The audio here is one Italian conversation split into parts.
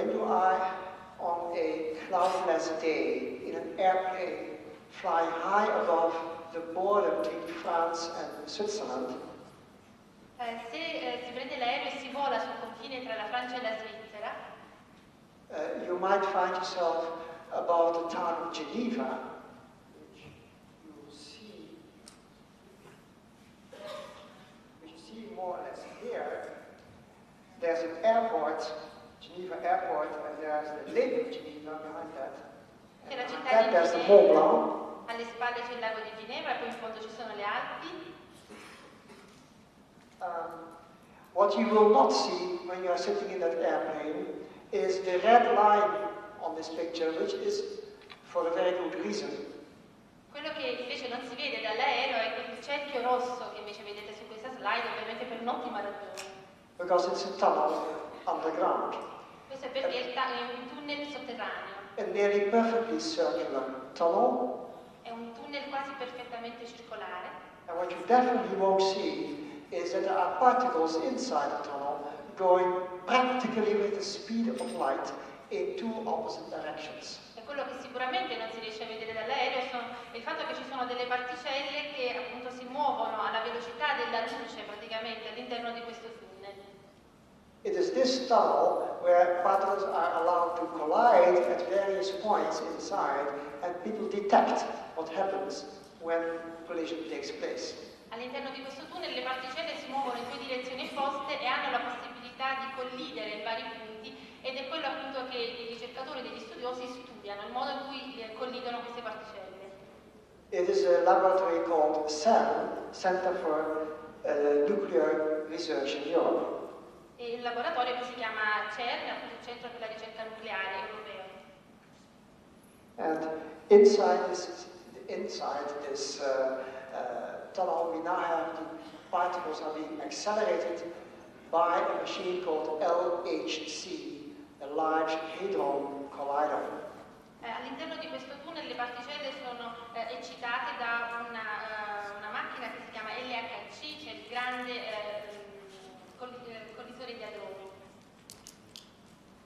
when you are on a cloudless day in an airplane flying high above the border between France and Switzerland, se si prende l'aereo e si vola sul confine tra la Francia e la Svizzera, you might find yourself above the town of Geneva, which you see more or less here. There's an airport, Geneva Airport, and there's the Lake of Geneva behind that. C'è la città And di there's the Ginevra, Mont Blanc. alle spalle c'è il lago di Ginevra, poi in fondo ci sono le Alpi. What you will not see when you are sitting in that airplane is the red line on this picture, which is for a very good reason. Quello che invece non si vede dall'aereo è quel cerchio rosso che invece vedete su questa slide, ovviamente per un'ottima ragione. Because it's a tunnel underground. Questo è perché è un tunnel sotterraneo. A nearly perfectly circular tunnel. È un tunnel quasi perfettamente circolare. And what you definitely won't see is that there are particles inside the tunnel going practically with the speed of light in two opposite directions. E quello che sicuramente non si riesce a vedere dall'aereo è il fatto che ci sono delle particelle che appunto si muovono alla velocità della luce praticamente all'interno di questo tunnel. It is this tunnel where particles are allowed to collide at various points inside and people detect what happens when collision takes place. All'interno di questo tunnel le particelle si muovono in due direzioni opposte e hanno la possibilità di collidere in vari punti ed è quello appunto che i ricercatori e degli studiosi studiano, il modo in cui collidono queste particelle. It is a laboratory called CERN, Center for Nuclear Research in Europe. E il laboratorio che si chiama CERN, appunto il Centro per la Ricerca Nucleare Europeo. And inside this tunnel, we now have the particles are being accelerated by a machine called LHC, a Large Hadron Collider. All'interno di questo tunnel le particelle sono eccitate da una macchina che si chiama LHC, cioè il grande collitore di hadroni.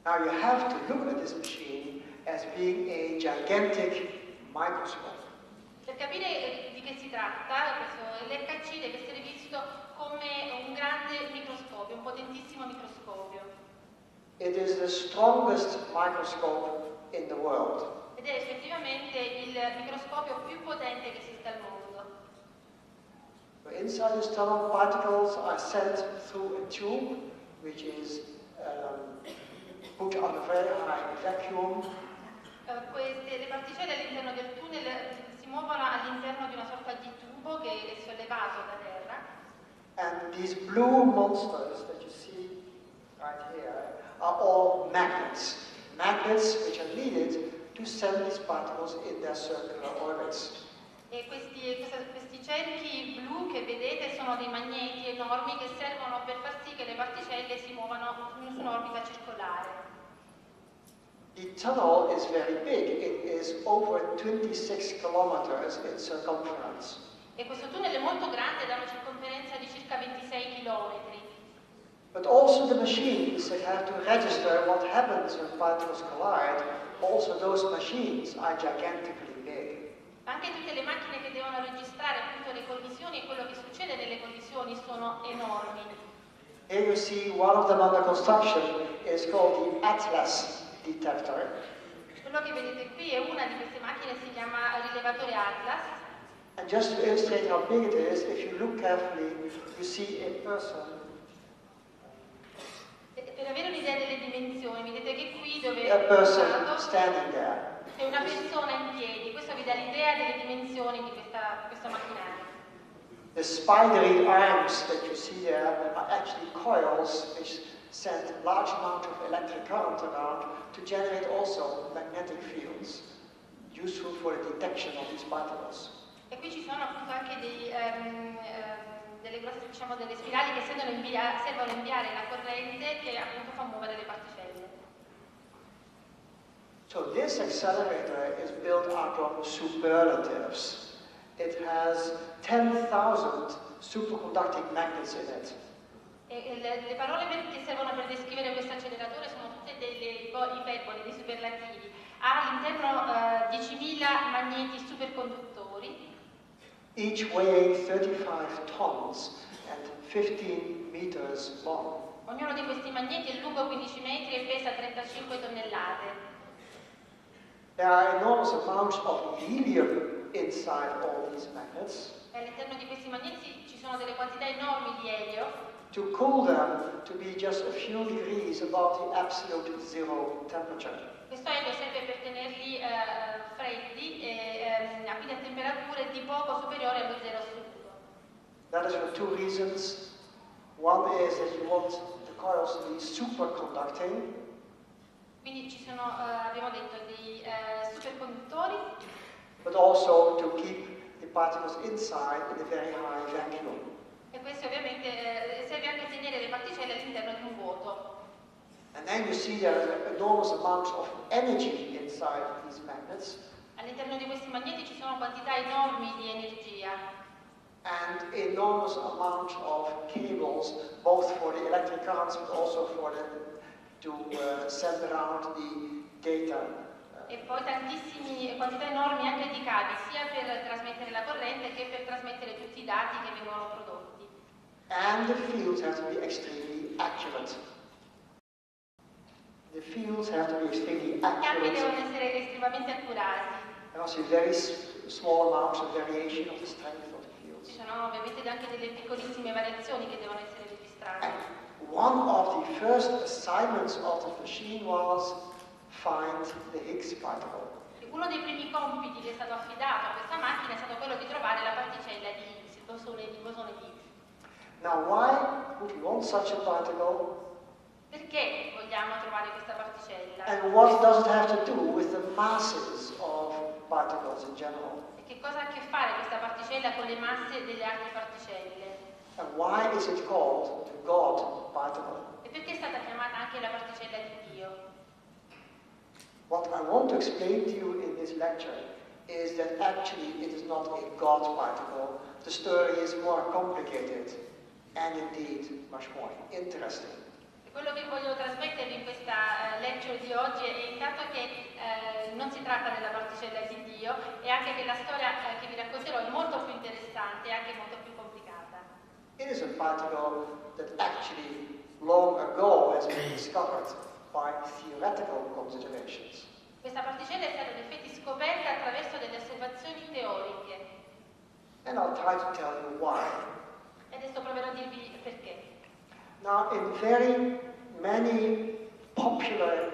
Now you have to look at this machine as being a gigantic microscope. Per capire di che si tratta, questo LHC deve essere visto come un grande microscopio, un potentissimo microscopio. It is the strongest microscope in the world. Ed è effettivamente il microscopio più potente che esiste al mondo. Inside this tunnel, particles are sent through a tube, which is put on a very high vacuum. Le particelle all'interno del tunnel si muovono all'interno di una sorta di tubo che è sollevato da terra. And these blue monsters that you see right here are all magnets. Magnets which are needed to send these particles in their circular orbits. E questi cerchi blu che vedete sono dei magneti enormi che servono per far sì che le particelle si muovano su un'orbita circolare. The tunnel is very big. It is over 26 kilometers in circumference. E questo tunnel è molto grande, ha una circonferenza di circa 26 km. But also the machines that have to register what happens when particles collide, also those machines are gigantically big. Anche tutte le macchine che devono registrare appunto le collisioni e quello che succede nelle collisioni sono enormi. Here you see one of them under construction is called the Atlas detector. Quello che vedete qui è una di queste macchine, si chiama rilevatore Atlas. And just to illustrate how big it is, if you look carefully, you see a person. Per avere un'idea delle dimensioni, vedete che qui dove A person standing there. c'è una persona in piedi, questo vi dà l'idea delle dimensioni di questo macchinario. The spidery arms that you see there are actually coils which send large amount of electric current around to generate also magnetic fields, useful for the detection of these particles. E qui ci sono appunto anche delle grosse, diciamo, delle spirali che servono a inviare la corrente che appunto fa muovere le particelle. So this accelerator is built out of superlatives. It has 10,000 superconducting magnets in it. Le parole che servono per descrivere questo acceleratore sono tutte delle iperboli, dei superlativi. Ha all'interno 10.000 magneti superconduttori. Each weighing 35 tons and 15 meters long. Ognuno di questi magneti è lungo 15 metri e pesa 35 tonnellate. There are enormous amounts of helium inside all these magnets. All'interno di questi magneti ci sono delle quantità enormi di elio. To cool them to be just a few degrees above the absolute zero temperature. Questo elio serve per tenerli freddi e quindi a temperature di poco superiori allo zero assoluto. That is for two reasons. One is that you want the coils to be superconducting. Quindi ci sono, abbiamo detto, dei superconduttori. But also to keep the particles inside in a very high vacuum. E questo ovviamente serve anche a tenere le particelle all'interno di un vuoto. And then you see there are enormous amounts of energy inside these magnets. All'interno di questi magneti ci sono quantità enormi di energia. And enormous amount of cables, both for the electric currents but also for to send around the data. E poi tantissime quantità enormi anche di cavi, sia per trasmettere la corrente che per trasmettere tutti i dati che vengono prodotti. And the fields have to be extremely accurate. The fields have to be extremely I campi devono accurate. essere estremamente accurati. There must be very small amounts of variation of the strength of the fields. Ci sono ovviamente anche delle piccolissime variazioni che devono essere registrate. And one of the first assignments of the machine was find the Higgs particle. Uno dei primi compiti che è stato affidato a questa macchina è stato quello di trovare la particella di Higgs, il bosone di Higgs. Now, why would we want such a particle? Perché vogliamo trovare questa particella? And what does it have to do with the masses of particles in general? E che cosa ha a che fare questa particella con le masse delle altre particelle? And why is it called the God particle? E perché è stata chiamata anche la particella di Dio? What I want to explain to you in this lecture is that actually it is not a God particle. The story is more complicated and indeed much more interesting. Quello che voglio trasmettervi in questa lecture di oggi è intanto che non si tratta della particella di Dio e anche che la storia che vi racconterò è molto più interessante e anche molto più complicata. It is a particle that actually long ago has been discovered by theoretical considerations. Questa particella è stata in effetti scoperta attraverso delle osservazioni teoriche. And I'll try to tell you why. E adesso proverò a dirvi perché. Now, in very many popular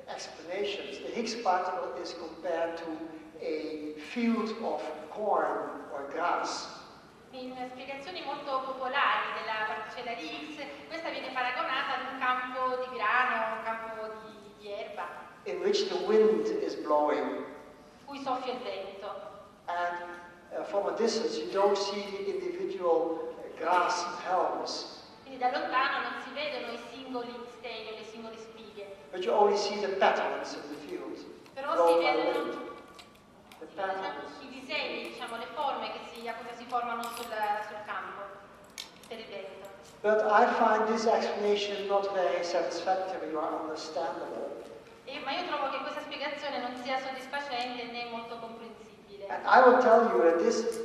explanations, the Higgs particle is compared to a field of corn or grass. In spiegazioni molto popolari della particella di Higgs, questa viene paragonata ad un campo di grano, un campo di erba, In which the wind is blowing. cui soffia il vento. And from a distance, you don't see the individual grass helms. Quindi da lontano non si vedono i singoli steli, le singole spighe, But you only see the patterns in the field. però blown si by vedono wind. The patterns. i disegni, diciamo, le forme che si formano sul campo per il vento. But I find this explanation not very satisfactory or understandable. Ma io trovo che questa spiegazione non sia soddisfacente né molto comprensibile. And I will tell you that this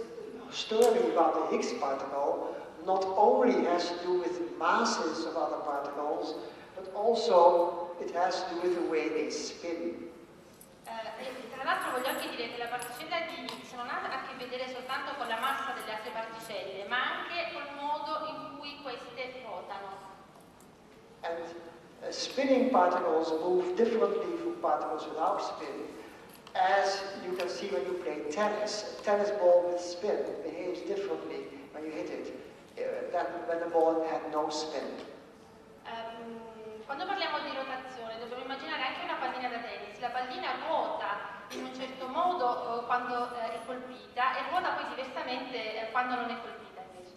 story about the Higgs particle not only has to do with the masses of other particles, but also it has to do with the way they spin. E tra l'altro voglio anche dire che la particella di Higgs non ha a che vedere soltanto con la massa delle altre particelle, ma anche col modo in cui queste ruotano. And spinning particles move differently from particles without spin. As you can see when you play tennis, a tennis ball with spin behaves differently when you hit it than when the ball had no spin. Quando parliamo di rotazione dobbiamo immaginare anche una pallina da tennis. La pallina ruota in un certo modo quando è colpita e ruota poi diversamente quando non è colpita invece.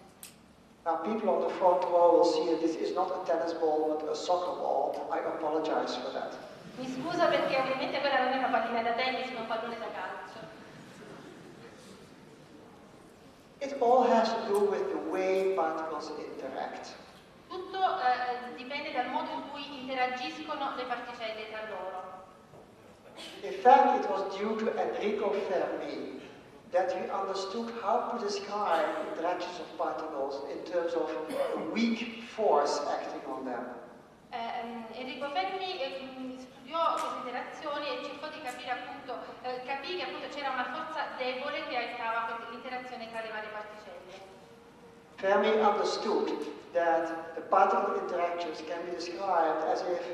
Now people on the front row will see that this is not a tennis ball but a soccer ball. I apologize for that. Mi scuso perché ovviamente quella non è una pallina da tennis ma un pallone da calcio. It all has to do with the way particles interact. dipende dal modo in cui interagiscono le particelle tra loro. In fact, it was due to Enrico Fermi that we understood how to describe interactions of particles in terms of a weak force acting on them. Enrico Fermi studiò queste interazioni e cercò di capire appunto, capì che appunto c'era una forza debole che aiutava l'interazione tra le varie particelle. Fermi understood that the particle interactions can be described as if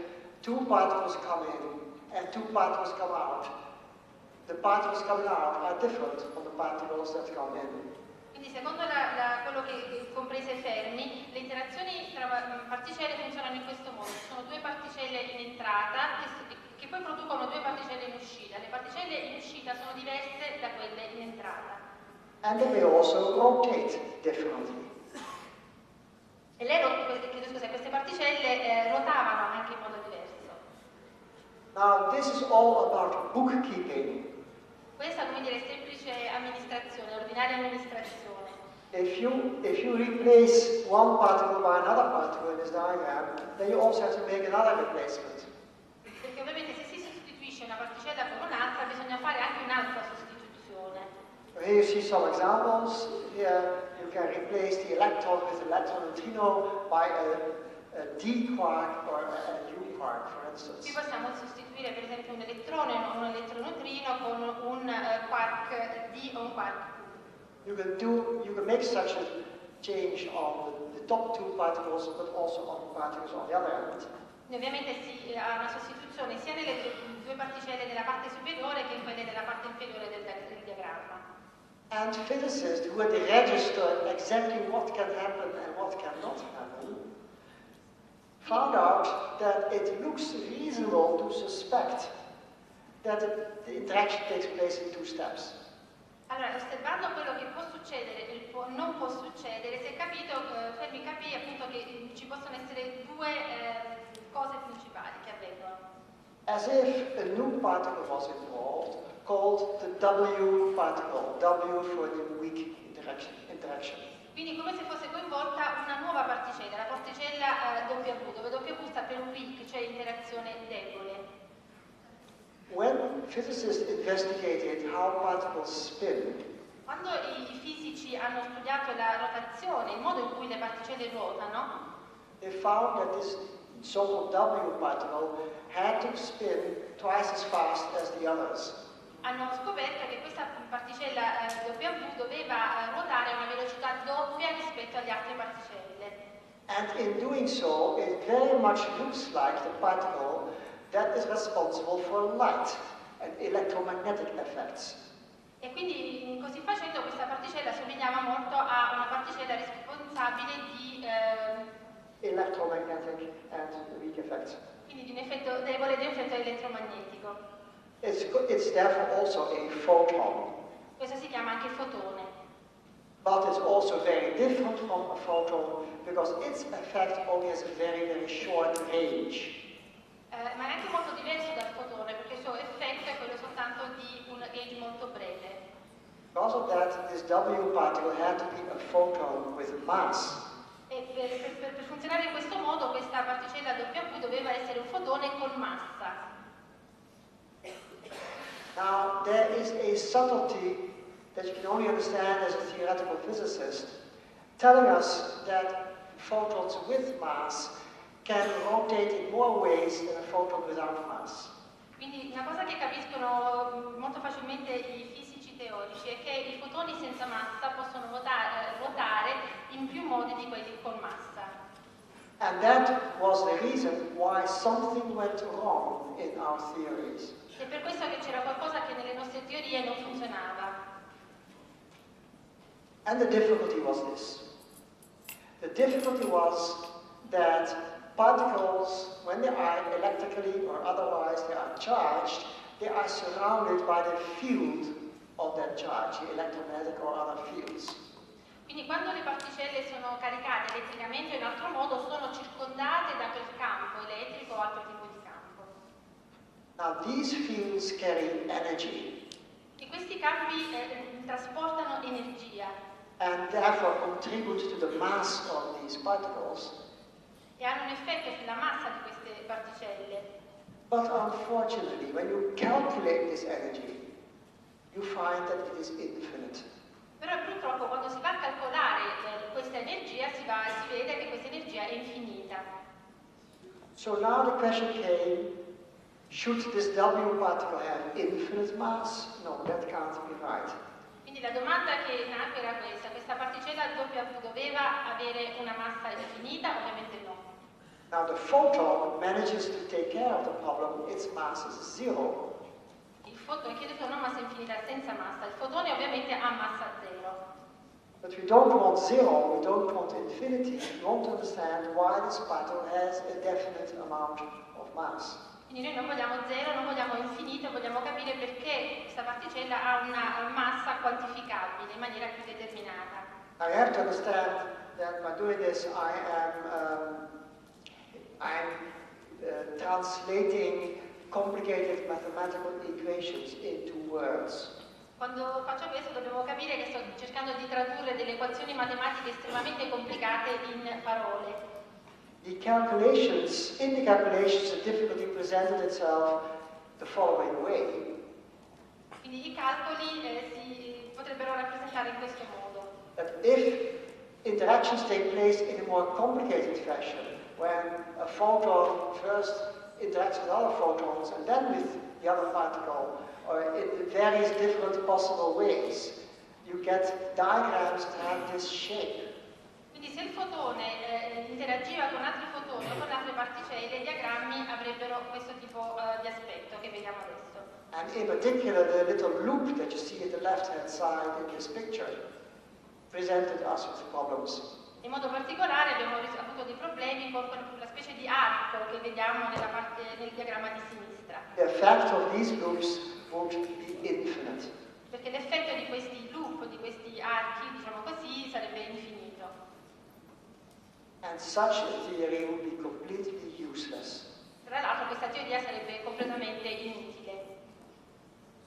two particles come in and two particles come out. The particles coming out are different from the particles that come in. Quindi secondo quello che comprese Fermi, le interazioni tra particelle funzionano in questo modo. Ci sono due particelle in entrata che poi producono due particelle in uscita. Le particelle in uscita sono diverse da quelle in entrata. And they may also rotate differently. E queste particelle rotavano anche in modo diverso. Now this is all about bookkeeping. Questa, come dire, è semplice amministrazione, ordinaria amministrazione. If you replace one particle by another particle in this diagram, then you also have to make another replacement. Perché ovviamente se si sostituisce una particella con un'altra, bisogna fare anche un'altra sostituzione. Here you see some examples. Here you can replace the electron with electron neutrino by a D quark or a U quark, for instance. Qui possiamo sostituire per esempio un elettrone o un elettroneutrino con un quark D o un quark U. You can make such a change on the top two particles, but also on the particles on the other end. Ovviamente si ha una sostituzione sia nelle due particelle della parte superiore che in quelle della parte inferiore del diagramma. And physicists who had registered exactly what can happen and what cannot happen found out that it looks reasonable to suspect that the interaction takes place in two steps. Allora, osservando quello che può succedere e non può succedere, si è capito, Fermi capì appunto che ci possono essere due cose principali che avvengono. As if a new particle was involved, called the W particle, W for the weak interaction. Quindi come se fosse coinvolta una nuova particella, la particella W, dove W sta per weak, cioè interazione debole. When physicists investigated how particles spin, quando i fisici hanno studiato la rotazione, il modo in cui le particelle ruotano, they found that this so-called W particle had to spin twice as fast as the others. Hanno scoperto che questa particella W doveva ruotare a una velocità doppia rispetto alle altre particelle. And in doing so, it very much looks like the particle that is responsible for light and electromagnetic effects. E quindi così facendo questa particella somigliava molto a una particella responsabile di electromagnetic and weak effects. Quindi di un effetto debole e di un effetto elettromagnetico. It's therefore also a photon. Questo si chiama anche fotone. But it's also very different from a photon because its effect only has a very, very short range. Ma è anche molto diverso dal fotone perché il suo effetto è quello soltanto di un range molto breve. Because of that, this W particle had to be a photon with mass. E per funzionare in questo modo questa particella W doveva essere un fotone con massa. Now, there is a subtlety that you can only understand as a theoretical physicist, telling us that photons with mass can rotate in more ways than a photon without mass. Quindi una cosa che capiscono molto facilmente i fisici teorici è che i fotoni senza massa possono ruotare in più modi di quelli con massa. And that was the reason why something went wrong in our theories. È per questo che c'era qualcosa che nelle nostre teorie non funzionava. And the difficulty was this. The difficulty was that particles, when they are electrically or otherwise they are charged, they are surrounded by the field of that charge, the electromagnetic or other fields. Quindi quando le particelle sono caricate elettricamente o in altro modo sono circondate da quel campo elettrico o altro tipo di campo. Now these fields carry energy. E questi campi trasportano energia. And therefore contribute to the mass of these particles. e hanno un effetto sulla massa di queste particelle. But unfortunately, when you calculate this energy, you find that it is infinite. Però purtroppo quando si va a calcolare questa energia si vede che questa energia è infinita. So now the question came, should this W particle have infinite mass? No, that can't be right. Quindi la domanda che nacque era questa particella W doveva avere una massa infinita? Ovviamente no. Now the photon manages to take care of the problem, its mass is zero. Il fotone, chiedo se non massa infinita senza massa, il fotone ovviamente ha massa zero. But we don't want zero, we don't want infinity. We want to understand why this particle has a definite amount of mass. Quindi noi non vogliamo zero, non vogliamo infinito, vogliamo capire perché questa particella ha una massa quantificabile in maniera più determinata. I have to understand that by doing this I'm translating complicated mathematical equations into words. Quando faccio questo dobbiamo capire che sto cercando di tradurre delle equazioni matematiche estremamente complicate in parole. In the calculations, the difficulty presented itself the following way. Quindi i calcoli si potrebbero rappresentare in questo modo. That if interactions take place in a more complicated fashion, when a photon first interacts with other photons and then with the other particle, or in various different possible ways, you get diagrams that have this shape. Quindi se il fotone interagiva con altri fotoni o con altre particelle, i diagrammi avrebbero questo tipo di aspetto che vediamo adesso. And in particular, the little loop that you see at the left-hand side in this picture presented us with problems. In modo particolare abbiamo avuto dei problemi con una specie di arco che vediamo nel diagramma di sinistra. The effect of these loops would be infinite. Perché l'effetto di questi loop, di questi archi, diciamo così, sarebbe infinito. And such a theory would be completely useless. Tra l'altro questa teoria sarebbe completamente inutile.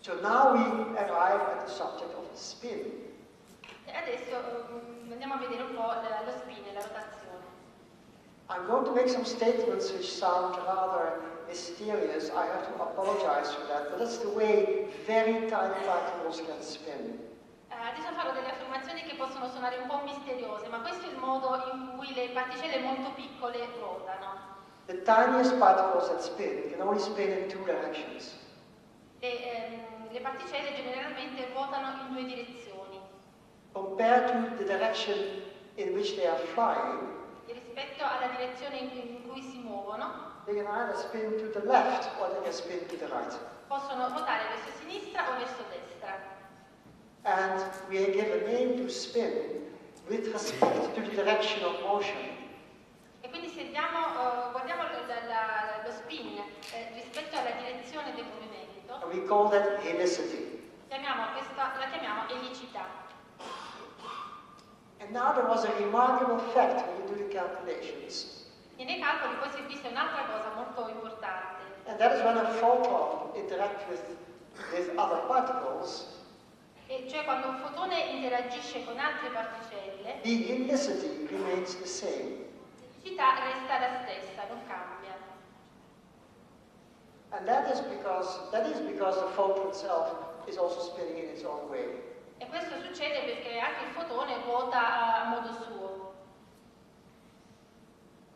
So now we arrive at the subject of spin. E adesso andiamo a vedere un po' lo spin e la rotazione. I'm going to make some statements which sound rather mysterious. I have to apologize for that, but that's the way very tiny particles can spin. Adesso farò delle affermazioni che possono suonare un po' misteriose, ma questo è il modo in cui le particelle molto piccole ruotano. The tiniest particles that spin can only spin in two directions. Le particelle generalmente ruotano in due direzioni. Compared to the direction in which they are flying, E rispetto alla direzione in cui si muovono, they can either spin to the left or they can spin to the right. possono ruotare verso sinistra o verso destra. And we give a name to spin with respect to the direction of motion. E quindi se guardiamo lo spin rispetto alla direzione del movimento, And we call that helicity. la chiamiamo elicità. And now there was a remarkable fact when you do the calculations. E nei calcoli poi si è vista un'altra cosa molto importante. And that is when a photon interacts with other particles, E cioè quando un fotone interagisce con altre particelle, the helicity remains the same. l'elicità resta la stessa, non cambia. And that is because the photon itself is also spinning in its own way. E questo succede perché anche il fotone ruota a modo suo.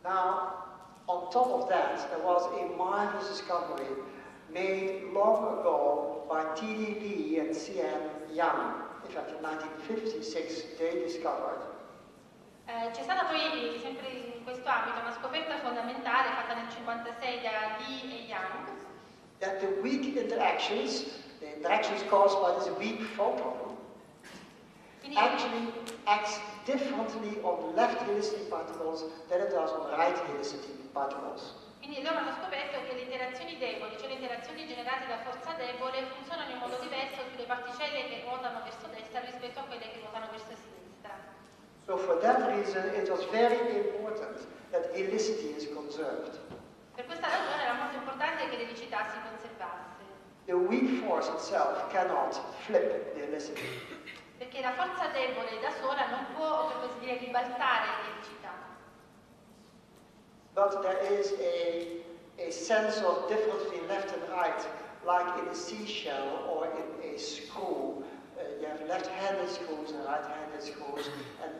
Now, on top of that, there was a marvelous discovery made long ago by T.D. Lee and C.M. Young. In fact, in 1956, they discovered C'è stata poi, sempre in questo ambito, una scoperta fondamentale fatta nel 1956 da Lee e Young, that the weak interactions, the interactions caused by this weak photon, quindi, actually acts differently on left helicity particles than it does on right helicity particles. quindi loro hanno scoperto che le interazioni deboli, cioè le interazioni generate da forza debole, funzionano in modo diverso sulle particelle che ruotano verso destra rispetto a quelle che ruotano verso sinistra. So for that reason, it was very important that helicity is conserved. Per questa ragione era molto importante che l'elicità si conservasse, The weak force itself cannot flip the helicity. perché la forza debole da sola non può, per così dire, ribaltare l'elicità. but there is a sense of difference between left and right, like in a seashell or in a screw. You have left-handed screws and right-handed screws, and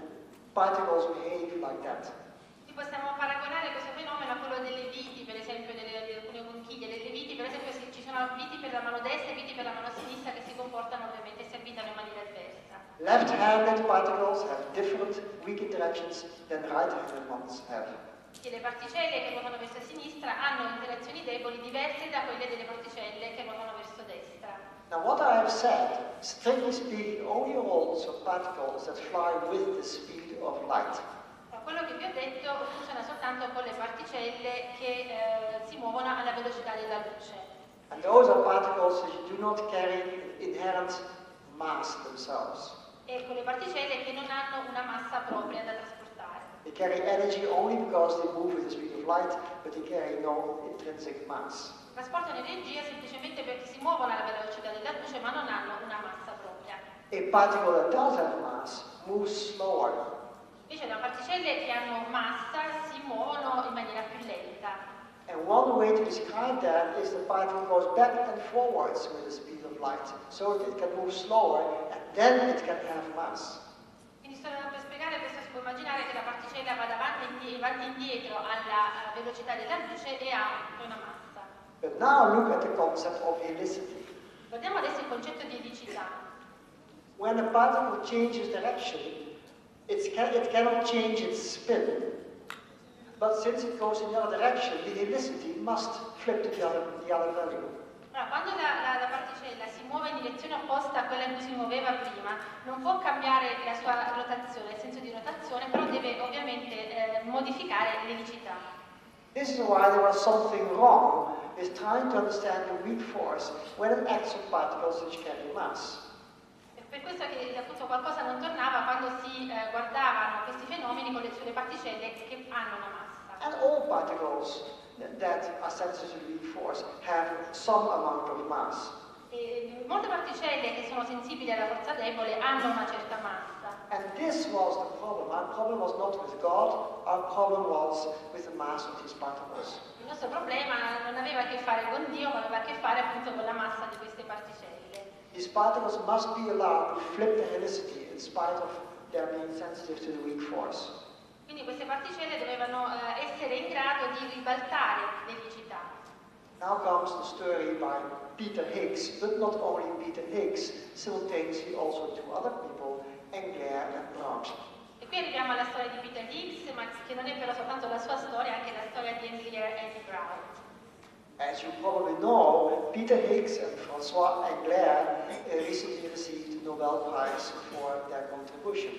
particles behave like that. Possiamo paragonare questo fenomeno a quello delle viti, per esempio, di alcune conchiglie. Le viti, per esempio, ci sono viti per la mano destra e viti per la mano sinistra che si comportano ovviamente, si avvitano in maniera diversa. Left-handed particles have different weak interactions than right-handed ones have. E le particelle che ruotano verso sinistra hanno interazioni deboli diverse da quelle delle particelle che ruotano verso destra. Now what I have said, strictly speaking, only holds for particles that fly with the speed of light. Quello che vi ho detto funziona soltanto con le particelle che si muovono alla velocità della luce. And those are particles that do not carry inherent mass themselves. E con le particelle che non hanno una massa propria da trasportare. They carry energy only because they move with the speed of light, but they carry no intrinsic mass. Trasportano energia semplicemente perché si muovono alla velocità della luce, ma non hanno una massa propria. A particle that does have mass moves slower. Invece le particelle che hanno massa si muovono in maniera più lenta. And one way to describe that is the particle goes back and forwards with the speed of light, so it can move slower, and then it can have mass. Quindi per spiegare questo si può immaginare che la particella va avanti e indietro alla velocità della luce e ha una massa. But now look at the concept of helicity. Guardiamo adesso il concetto di elicità. When a particle changes direction, it cannot change its spin. But since it goes in the other direction, the helicity must flip to the other value. Allora, quando la particella si muove in direzione opposta a quella in cui si muoveva prima, non può cambiare la sua rotazione, il senso di rotazione, però deve ovviamente modificare l'elicità. This is why there was something wrong with trying to understand the weak force when it acts on particles which carry mass. Per questo che appunto qualcosa non tornava quando si guardavano questi fenomeni con sulle particelle che hanno una massa. And all particles that are sensitive to weak force have some amount of mass. E molte particelle che sono sensibili alla forza debole hanno una certa massa. And this was the problem. Our problem was not with God, our problem was with the mass of these particles. Il nostro problema non aveva a che fare con Dio, ma aveva a che fare appunto con la massa di queste particelle. These particles must be allowed to flip the helicity in spite of their being sensitive to the weak force. Quindi queste particelle dovevano essere in grado di ribaltare l'elicità. Now comes the story by Peter Higgs, but not only Peter Higgs, simultaneously also two other people, Engler and Barone. E qui arriviamo alla storia di Peter Higgs, ma che non è però soltanto la sua storia, anche la storia di Engler e di Barone. As you probably know, Peter Higgs and François Engler recently received the Nobel Prize for their contribution.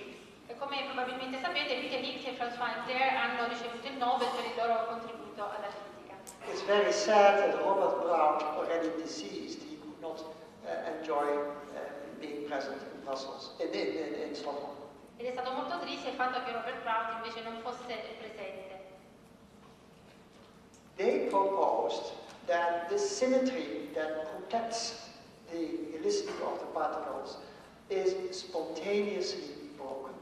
E come probabilmente sapete, Peter Higgs e François Engler hanno ricevuto il Nobel per il loro contributo alla fisica. It's very sad that Robert Brown, already deceased, he could not enjoy being present in Brussels, in Stockholm. Ed è stato molto triste il fatto che Robert Brown invece non fosse presente. They proposed that the symmetry that protects the helicity of the particles is spontaneously broken.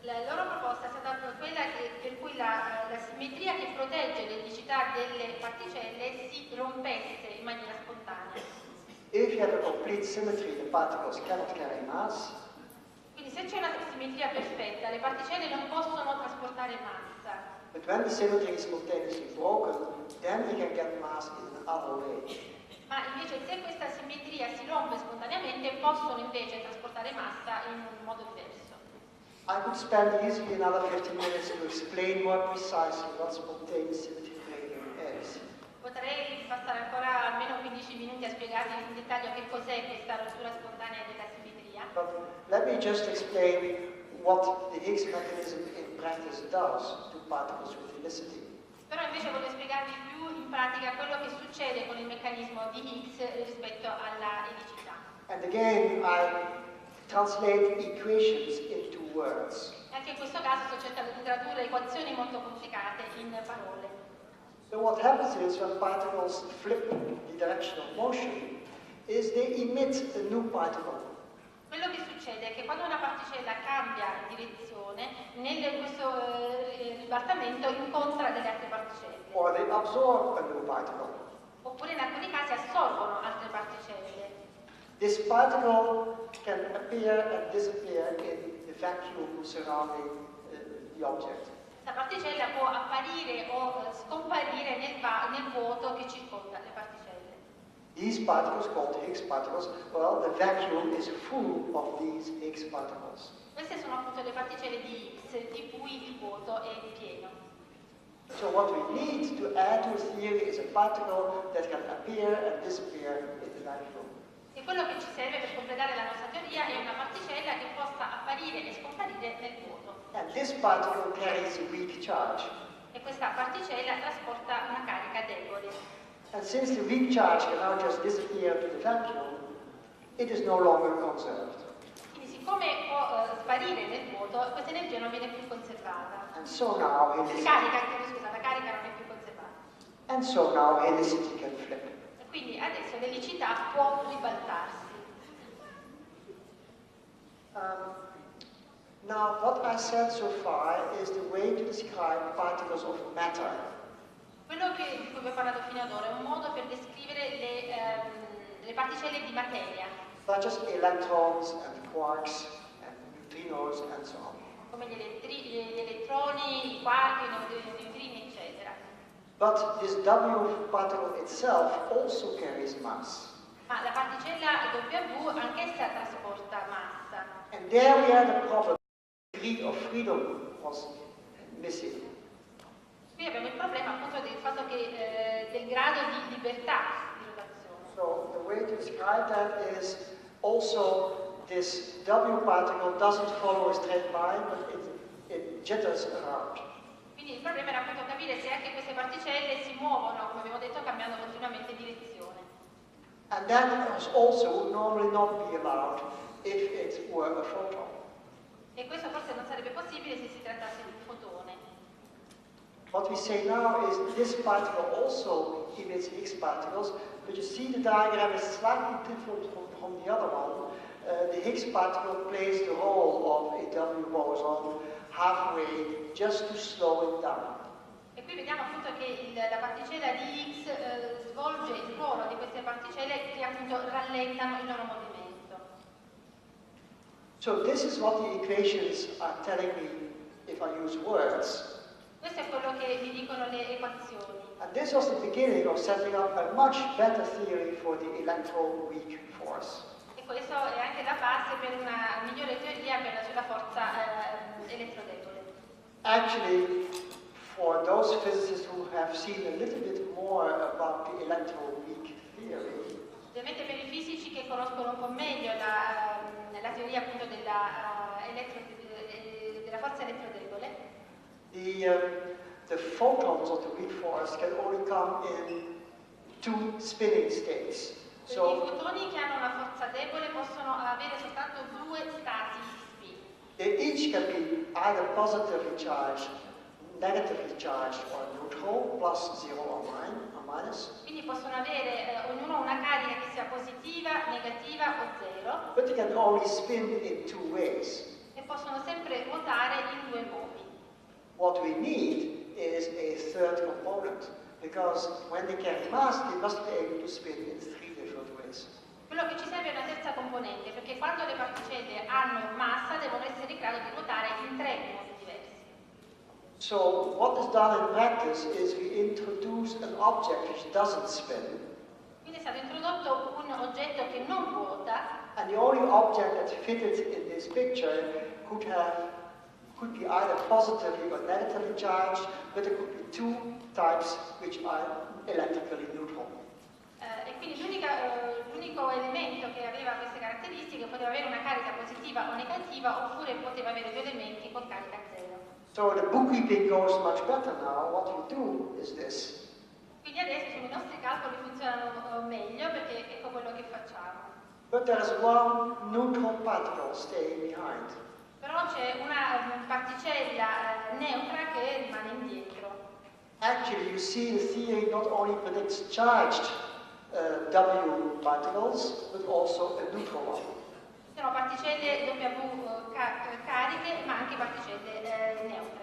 La loro proposta è stata quella per cui la simmetria che protegge l'elicità delle particelle si rompesse in maniera spontanea. If you have a complete symmetry, the particles cannot carry mass. Quindi se c'è una simmetria perfetta, le particelle non possono trasportare massa. But when the symmetry is spontaneously broken, then we can get mass in another way. Ma invece se questa simmetria si rompe spontaneamente, possono invece trasportare massa in un modo diverso. I could spend easily another 15 minutes to explain more precisely what spontaneous symmetry breaking is. Potrei passare ancora almeno 15 minuti a spiegarvi in dettaglio che cos'è questa rottura spontanea della simmetria. But let me just explain what the Higgs mechanism in practice does to particles with helicity. Però invece voglio spiegarvi più in pratica quello che succede con il meccanismo di Higgs rispetto alla elicità. And again, I translate equations into words. Anche in questo caso sto cercando di tradurre equazioni molto complicate in parole. So what happens is when particles flip the direction of motion is they emit a new particle. Quello che succede è che quando una particella cambia direzione, nel questo ribaltamento incontra delle altre particelle. Or they absorb a new particle. Oppure in alcuni casi assorbono altre particelle. This particle can appear and disappear in the vacuum surrounding the object. Questa particella può apparire o scomparire nel vuoto che circonda le particelle. These particles, called Higgs particles, well, the vacuum is full of these Higgs particles. Queste sono appunto le particelle di Higgs di cui il vuoto è pieno. So what we need to add to the theory is a particle that can appear and disappear in the vacuum. E quello che ci serve per completare la nostra teoria è una particella che possa apparire e scomparire nel vuoto. And this particle carries a weak charge. E questa particella trasporta una carica debole. And since the weak charge can now just disappear to the vacuum, it is no longer conserved. Quindi siccome può sparire nel vuoto, questa energia non viene più conservata. And so now La carica non è più conservata. And so now helicity can flip. E quindi adesso l'elicità può ribaltarsi. Now, what I said so far is the way to describe particles of matter. Quello di cui vi ho parlato fino ad ora è un modo per descrivere le particelle di materia, Such as electrons and quarks and neutrinos and so on. come gli elettroni, i quark, i neutrini, eccetera. But this W particle itself also carries mass. Ma la particella W anch'essa trasporta massa. And there we had a problem. The degree of freedom was missing. Qui abbiamo il problema appunto del fatto che del grado di libertà di rotazione. So the way to describe that is also this W particle doesn't follow a straight line, but it jitters around. Quindi il problema era appunto capire se anche queste particelle si muovono, come abbiamo detto, cambiando continuamente direzione. And that also would normally not be allowed if it were a photon. E questo forse non sarebbe possibile se si trattasse di un fotone. What we say now is this particle also emits Higgs particles, but you see the diagram is slightly different from the other one. The Higgs particle plays the role of a W boson halfway just to slow it down. E qui vediamo appunto che la particella di Higgs svolge il ruolo di queste particelle che appunto rallentano il loro movimento. So this is what the equations are telling me if I use words. Questo è quello che vi dicono le equazioni. And this was the beginning of setting up a much better theory for the electroweak force. E questo è anche la base per una migliore teoria sulla forza elettrodebole. Actually, for those physicists who have seen a little bit more about the electroweak theory, Ovviamente per i fisici che conoscono un po' meglio la teoria appunto della forza elettrodebole, the photons of the weak force can only come in two spinning states. I So fotoni che hanno una forza debole possono avere soltanto due stati di spin. they each can be either positively charged, negatively charged, or neutral, plus 0 or minus. Quindi possono avere ognuno una carica che sia positiva, negativa o zero, But they can only spin in two ways. e possono sempre ruotare in due modi. What we need is a third component, because when they carry mass, they must be able to spin in three different ways. Quello che ci serve è una terza componente, perché quando le particelle hanno massa devono essere in grado di ruotare in tre modi diversi. So what is done in practice is we introduce an object which doesn't spin, Quindi è stato introdotto un oggetto che non ruota, and the only object that fitted in this picture could be either positively or negatively charged, but there could be two types which are electrically neutral. e quindi l'unico elemento che aveva queste caratteristiche poteva avere una carica positiva o negativa, oppure poteva avere due elementi con carica zero. So the bookkeeping goes much better now. What we do is this. Quindi adesso i nostri calcoli funzionano meglio, perché ecco quello che facciamo. But there is one neutral particle staying behind. Però c'è una particella neutra che rimane indietro. Actually, you see the theory not only predicts charged W particles, but also a neutral one. Sono particelle W cariche, ma anche particelle neutre.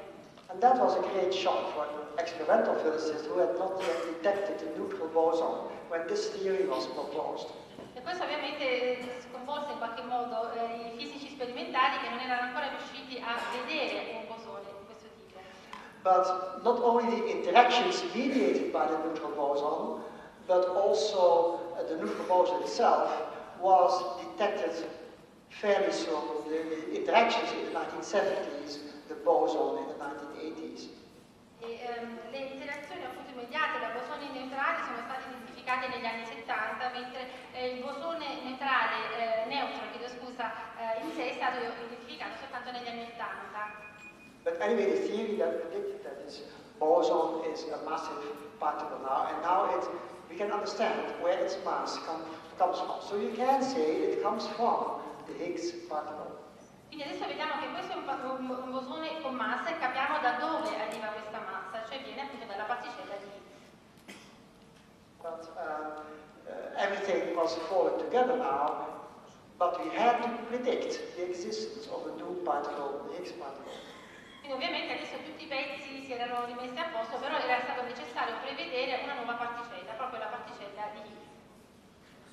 And that was a great shock for experimental physicists who had not yet detected the neutral boson when this theory was proposed. E questo ovviamente sconvolse in qualche modo i fisici sperimentali che non erano ancora riusciti a vedere un bosone di questo tipo. But not only the interactions mediated by the neutral boson, but also the neutral boson itself was detected fairly soon. The interactions in the 1970s, the boson in the 1980s. Le interazioni appunto immediate da bosoni neutrali sono state identificate negli anni 70, mentre il bosone neutrale, neutro, in sé è stato identificato soltanto negli anni 80. But anyway, the theory that predicted that this boson is a massive particle now, and now we can understand where its mass comes from. So you can say it comes from the Higgs particle. Quindi adesso vediamo che questo è un bosone con massa e capiamo da dove arriva questa massa, cioè viene appunto dalla particella di Higgs. But everything was falling together now, but we had to predict the existence of a new particle, the Higgs particle. Quindi ovviamente adesso tutti i pezzi si erano rimessi a posto, però era stato necessario prevedere una nuova particella, proprio la particella di Higgs.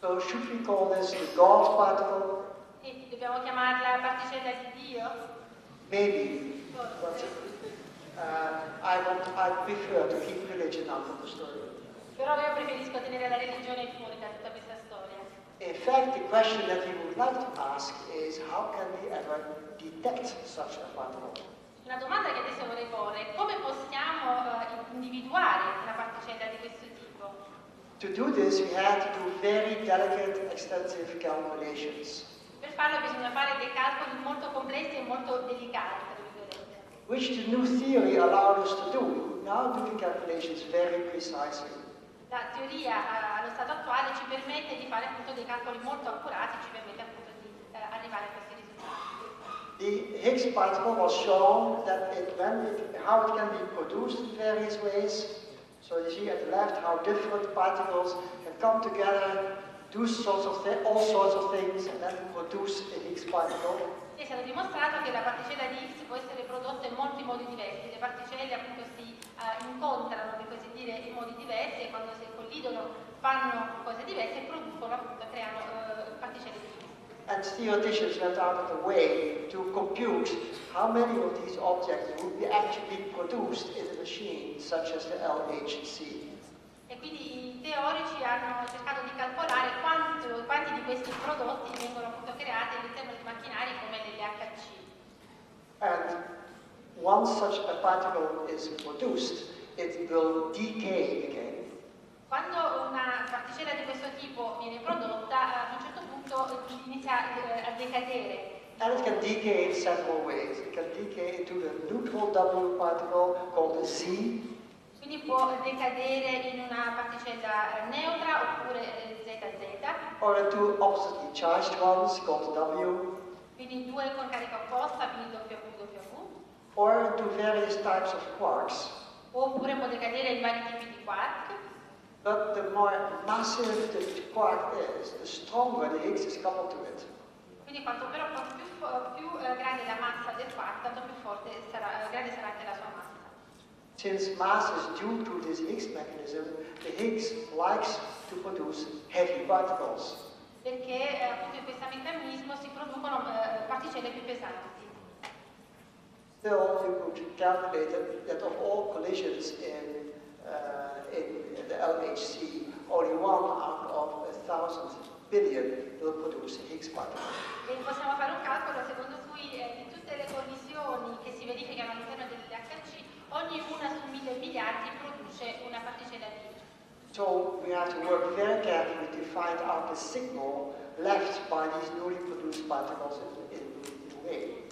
So should we call this the God particle? E dobbiamo chiamarla particella di Dio? Maybe, but I prefer to keep religion out of the story. Però io preferisco tenere la religione fuori da tutta questa storia. In fact, the question that we would like to ask is how can we ever detect such a particle? Una domanda che adesso vorrei porre è come possiamo individuare una particella di questo tipo? To do this, we had to do very delicate, extensive calculations. Per farlo bisogna fare dei calcoli molto complessi e molto delicati, tra virgolette. Which the new theory allowed us to do. Now do the calculations very precisely. La teoria allo stato attuale ci permette di fare appunto dei calcoli molto accurati, ci permette appunto di arrivare a questi risultati. The Higgs particle was shown that how it can be produced in various ways. So you see at the left how different particles can come together, do all sorts of things, and then produce a Higgs particle. È stato dimostrato che la particella di Higgs può essere prodotta in molti modi diversi. Le particelle appunto si incontrano, per così dire, in modi diversi e quando si collidono fanno cose diverse e producono appunto, creano particelle di Higgs. And theoreticians went out of the way to compute how many of these objects would be actually produced in a machine such as the LHC. E quindi i teorici hanno cercato di calcolare quanti di questi prodotti vengono appunto creati all'interno di macchinari come l'LHC. And once such a particle is produced, it will decay again. Quando una particella di questo tipo viene prodotta, ad un certo punto inizia a decadere. And it can decay in several ways. It can decay into the neutral W particle called a Z. Quindi può decadere in una particella neutra oppure ZZ. Or into oppositely charged ones called W. Quindi due con carica opposta, quindi WW. Or into various types of quarks. Oppure può decadere in vari tipi di quark. But the more massive the quark is, the stronger the Higgs is coupled to it. Quindi quanto più grande la massa del quark, tanto più grande sarà anche la sua massa. Since mass is due to this Higgs mechanism, the Higgs likes to produce heavy particles. Perché appunto in questo meccanismo si producono particelle più pesanti. Still, you could calculate that of all collisions in the LHC, only 1 out of 1,000 billion will produce a Higgs particle. E possiamo fare un calcolo secondo cui di tutte le collisioni che si verificano all'interno dell'LHC, ogni una su 1.000 miliardi produce una particella di Higgs. So we have to work very carefully to find out the signal left by these newly produced particles in a way.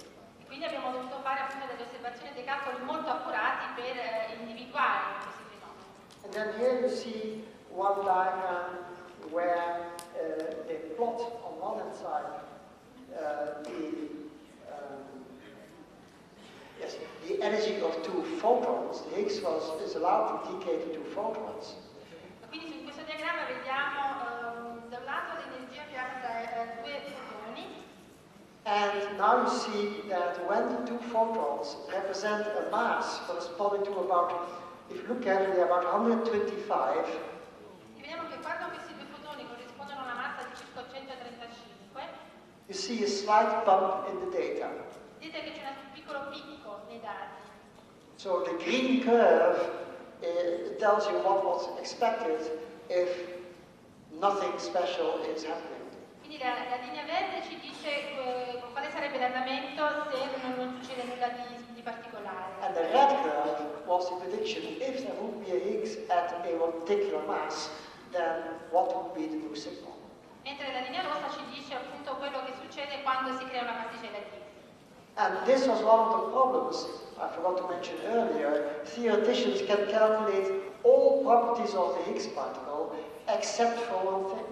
Quindi abbiamo dovuto fare appunto delle osservazioni e dei calcoli molto accurati per individuare questi fenomeni. And then here you see one diagram where they plot on one hand side the energy of two photons. The Higgs is allowed to decay to two photons. Quindi in questo diagramma vediamo da un lato l'energia creata da due fotoni. And now you see that when the two photons represent a mass corresponding to about, if you look carefully, about 125. Vediamo che quando questi due fotoni corrispondono a una massa di circa 135, you see a slight bump in the data. vedete che c'è un piccolo picco nei dati. So the green curve tells you what was expected if nothing special is happening. Quindi la linea verde ci dice quale sarebbe l'andamento se non succede nulla di particolare. And the red curve was the prediction. If there would be a Higgs at a particular mass, then what would be the new signal? Mentre la linea rossa ci dice appunto quello che succede quando si crea una particella di Higgs. And this was one of the problems I forgot to mention earlier. Theoreticians can calculate all properties of the Higgs particle except for one thing.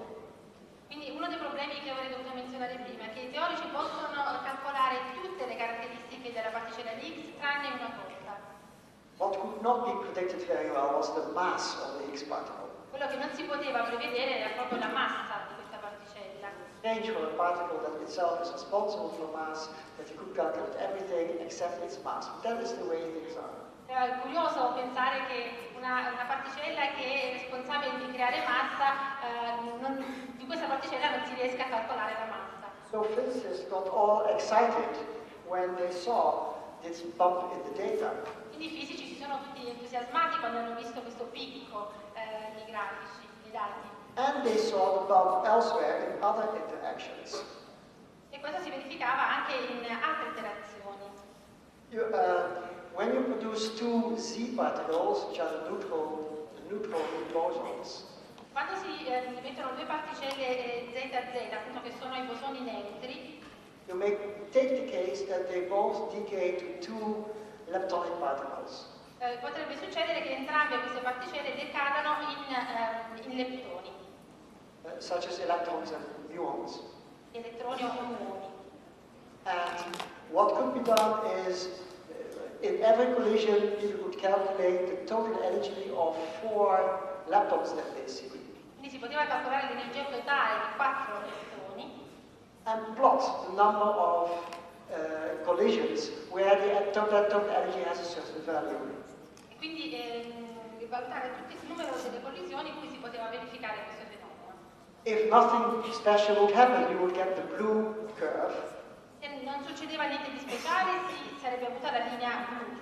Quindi uno dei problemi che avrei dovuto menzionare prima è che i teorici possono calcolare tutte le caratteristiche della particella di Higgs tranne una cosa. What could not be predicted very well was the mass of the Higgs particle. Quello che non si poteva prevedere era proprio la massa di questa particella. Strange for a particle that itself is responsible for mass, that you could calculate everything except its mass. But that is the way things are. È curioso pensare che una particella che è responsabile di creare massa, di questa particella non si riesca a calcolare la massa. So physicists got all excited when they saw this bump in the data. Quindi i fisici si sono tutti entusiasmati quando hanno visto questo picco nei grafici, nei dati. And they saw the bump elsewhere in other interactions. E questo si verificava anche in altre interazioni. When you produce two Z particles, which are the neutral bosons, Quando si mettono due particelle ZZ, appunto che sono i bosoni neutri, you may take the case that they both decay to two leptonic particles. potrebbe succedere che entrambe queste particelle decadano in leptoni, Such as electrons and muons. elettroni o muoni. And what could be done is, in every collision, you could calculate the total energy of 4 leptons that they see. Quindi si poteva calcolare l'energia totale di 4 leptoni And plot the number of collisions where the total energy has a certain value. e quindi valutare tutto il numero delle collisioni in cui si poteva verificare questo fenomeno. If nothing special would happen, you would get the blue curve. Se non succedeva niente di speciale, si sarebbe avuta la linea blu.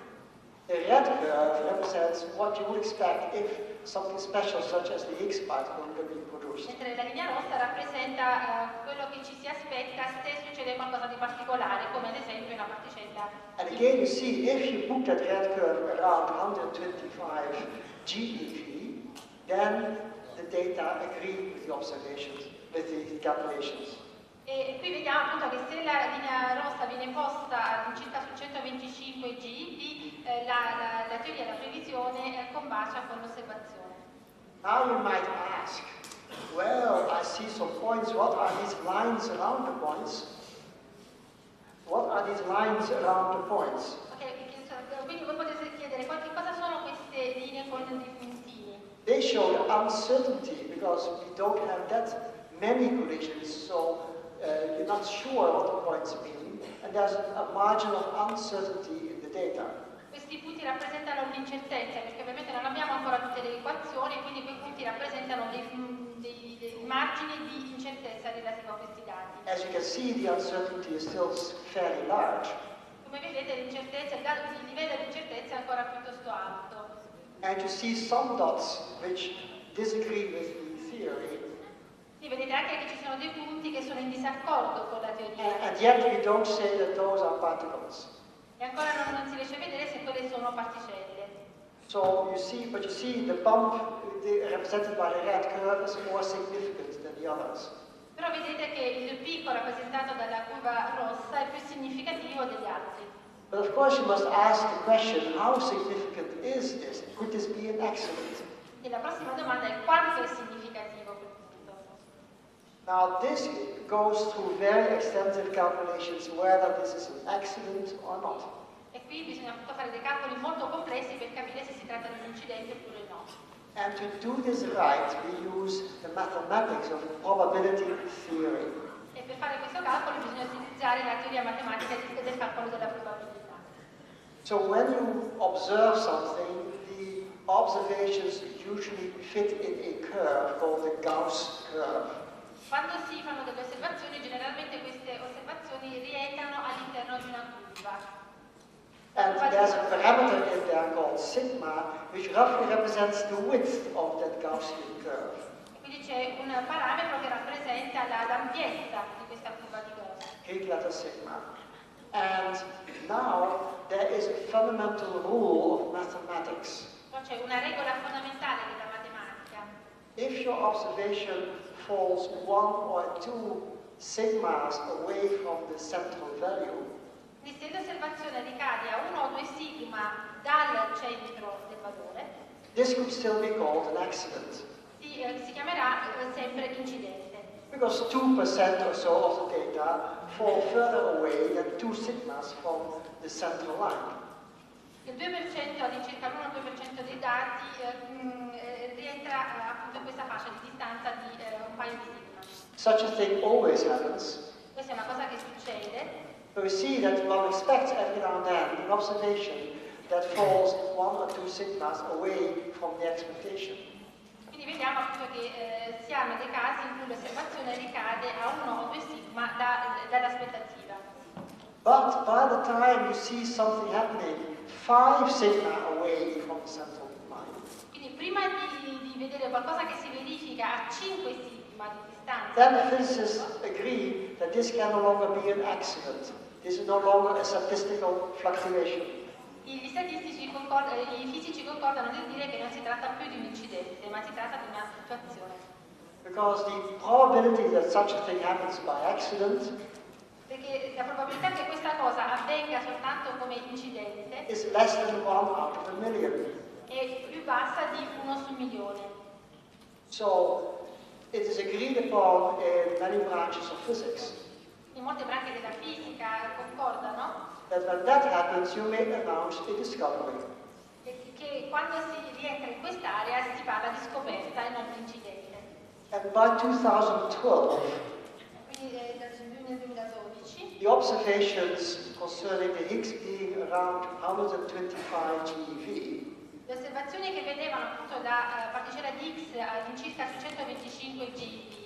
The red curve represents what you would expect if something special, such as the Higgs particle, could be produced. Mentre la linea rossa rappresenta quello che ci si aspetta se succede qualcosa di particolare, come ad esempio una particella. And again, you see, if you put that red curve around 125 GeV, then the data agree with the observations, with the calculations. E qui vediamo appunto che se la linea rossa viene posta circa su 125 GeV, la teoria della previsione combacia con l'osservazione. Now you might ask, well, I see some points. What are these lines around the points? What are these lines around the points? Quindi voi potete chiedere che cosa sono queste linee con dei puntini? They show the uncertainty because we don't have that many collisions, so you're not sure what the points mean, and there's a margin of uncertainty in the data. Questi punti rappresentano un'incertezza, perché ovviamente non abbiamo ancora tutte le equazioni, quindi quei punti rappresentano dei margini di incertezza relativi a questi dati. As you can see, the uncertainty is still fairly large. Come vedete l'incertezza, il livello di incertezza è ancora piuttosto alto. And you see some dots which disagree with the theory. E vedete anche che ci sono dei punti che sono in disaccordo con la teoria. And yet we don't say that those are particles. E ancora non si riesce a vedere se quelle sono particelle. So you see, the bump represented by the red curve is more significant than the others. Però vedete che il picco rappresentato dalla curva rossa è più significativo degli altri. But of course you must ask the question, how significant is this? Could this be an accident? E la prossima domanda è quanto è significativo quel punto? Now this goes through very extensive calculations whether this is an accident or not. E qui bisogna appunto fare dei calcoli molto complessi per capire se si tratta di un incidente oppure no. And to do this right, we use the mathematics of probability theory. E per fare questo calcolo bisogna utilizzare la teoria matematica del calcolo della probabilità. So when you observe something, the observations usually fit in a curve called the Gauss curve. Quando si fanno delle osservazioni, generalmente queste osservazioni rientrano all'interno di una curva. And there's a parameter in there called sigma, which roughly represents the width of that Gaussian curve. Quindi c'è un parametro che rappresenta l'ampiezza di questa curva di Gauss. Greek letter sigma. And now there is a fundamental rule of mathematics. C'è una regola fondamentale della matematica. If your observation falls 1 or 2 sigmas away from the central value, Quindi se l'osservazione ricade a 1 o 2 sigma dal centro del valore, this could still be called an accident. si chiamerà sempre incidente. Because 2% or so of the data fall further away than 2 sigmas from the central line. Il 2%, all'incirca l'1-2% dei dati rientra appunto in questa fascia di distanza di un paio di sigma. Such a thing always happens. Questa è una cosa che succede. But we see that one expects every now and then an observation that falls 1 or 2 sigmas away from the expectation. Quindi vediamo appunto che si hanno dei casi in cui l'osservazione ricade a 1 o 2 sigma dall'aspettativa. But by the time you see something happening 5 sigma away from the central line, Quindi prima di vedere qualcosa che si verifica a 5 sigma di distanza, then the physicists agree that this can no longer be an accident. This is no longer a statistical fluctuation. i fisici concordano nel dire che non si tratta più di un incidente, ma si tratta di una situazione. Because the probability that such a thing happens by accident Perché la probabilità che questa cosa avvenga soltanto come incidente is less than 1 out of a million. è più bassa di 1 su milione. So it is agreed upon in many branches of physics In molte branche della fisica concordano that when that happens you may announce a discovery. che quando si rientra in quest'area si parla di scoperta e non di incidente. And by 2012, Quindi nel 2012 the observations concerning the Higgs being around 125 GeV le osservazioni che vedevano appunto la particella di Higgs all'incirca 625 GeV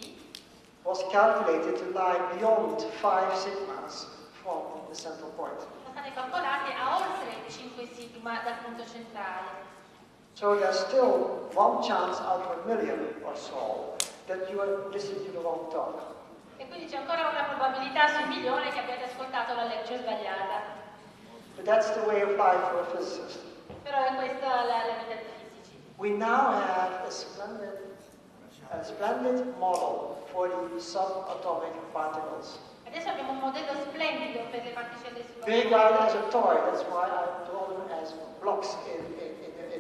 was calculated to lie beyond 5 sigmas from the central point. sono state calcolate a oltre 5 sigma dal punto centrale. So there's still one chance out of a million or so that you are listening to the wrong talk. E quindi c'è ancora una probabilità su 1.000.000 che abbiate ascoltato la lecture sbagliata. But that's the way of life for a physicist. Però è questa la vita dei fisici. We now have a splendid model for the subatomic particles. Adesso abbiamo un modello splendido per le particelle They subatomiche. regard as a toy, that's why I draw them as blocks in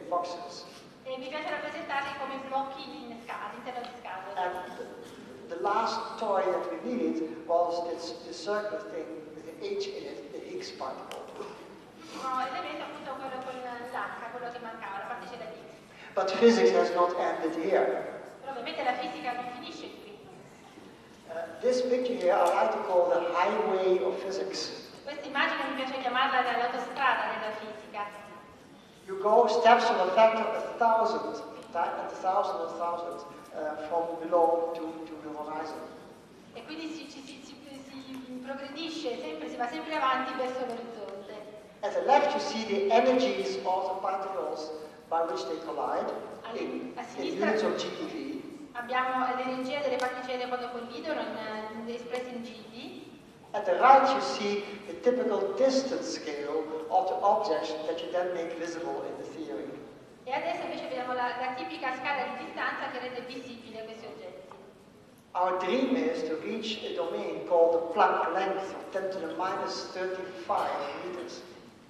boxes. E mi piace rappresentarli come blocchi all'interno di scatole. And the last toy that we needed was this circular thing with the H in it, the Higgs particle. L'ultimo elemento appunto quello con l'H, quello che mancava, la particella di Higgs. But physics has not ended here. Però ovviamente la fisica non finisce qui. This picture here I like to call the highway of physics. Questa immagine mi piace chiamarla l'autostrada della fisica. You go steps of a factor 1,000, from below to the horizon. E quindi si progredisce sempre, si va sempre avanti verso l'orizzonte. At the left you see the energies of the particles by which they collide in units of GeV. Abbiamo l'energia delle particelle quando collidono espresse in GeV. At the right you see the typical distance scale of the objects that you then make visible in the theory. E adesso invece vediamo la tipica scala di distanza che rende visibile questi oggetti. Our dream is to reach a domain called the Planck length of 10 to the minus 35 meters.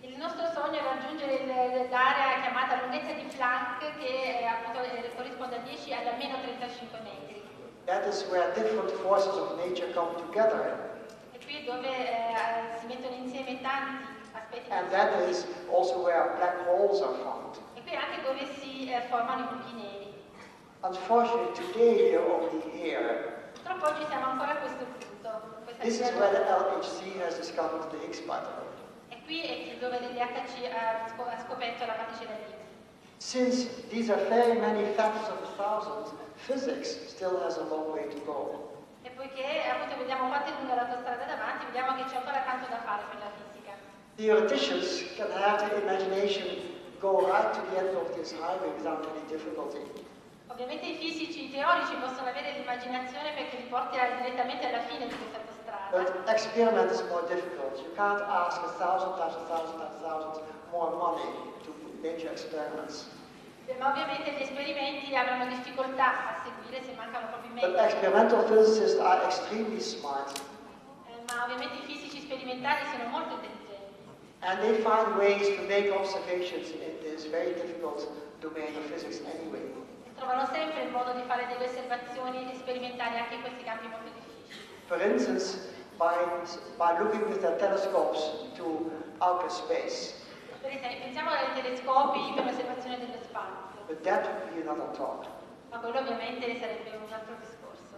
Il nostro sogno è raggiungere l'area chiamata lunghezza di Planck che appunto corrisponde a 10 ad almeno 35 metri. That is where different forces of nature come together. E qui è dove si mettono insieme tanti aspetti. And that is also where black holes are found. E qui è anche dove si formano i buchi neri. Unfortunately, today we are only here. Purtroppo oggi siamo ancora a questo punto. This is where the LHC has discovered the Higgs particle. E qui è dove l'LHC ha scoperto la particella di Higgs. Since these are very many factors of 1,000, physics still has a long way to go. E poiché appunto vediamo quanto è lunga l'autostrada davanti, vediamo che c'è ancora tanto da fare per la fisica. Theoreticians can have their imagination go right to the end of this highway without any difficulty. Ovviamente i fisici teorici possono avere l'immaginazione perché li porta direttamente alla fine di questa autostrada. But experiment is more difficult. You can't ask 1,000 times 1,000 times 1,000 more money to major experiments. Ma ovviamente gli esperimenti avranno difficoltà a seguire se mancano proprio i mezzi. But experimental physicists are extremely smart. Ma ovviamente i fisici sperimentali sono molto intelligenti. And they find ways to make observations in this very difficult domain of physics anyway. E trovano sempre il modo di fare delle osservazioni sperimentali anche in questi campi molto difficili. For instance, by looking with their telescopes to outer space. Per esempio, pensiamo ai telescopi per l'osservazione dello spazio. But that would be another talk. Ma quello ovviamente sarebbe un altro discorso.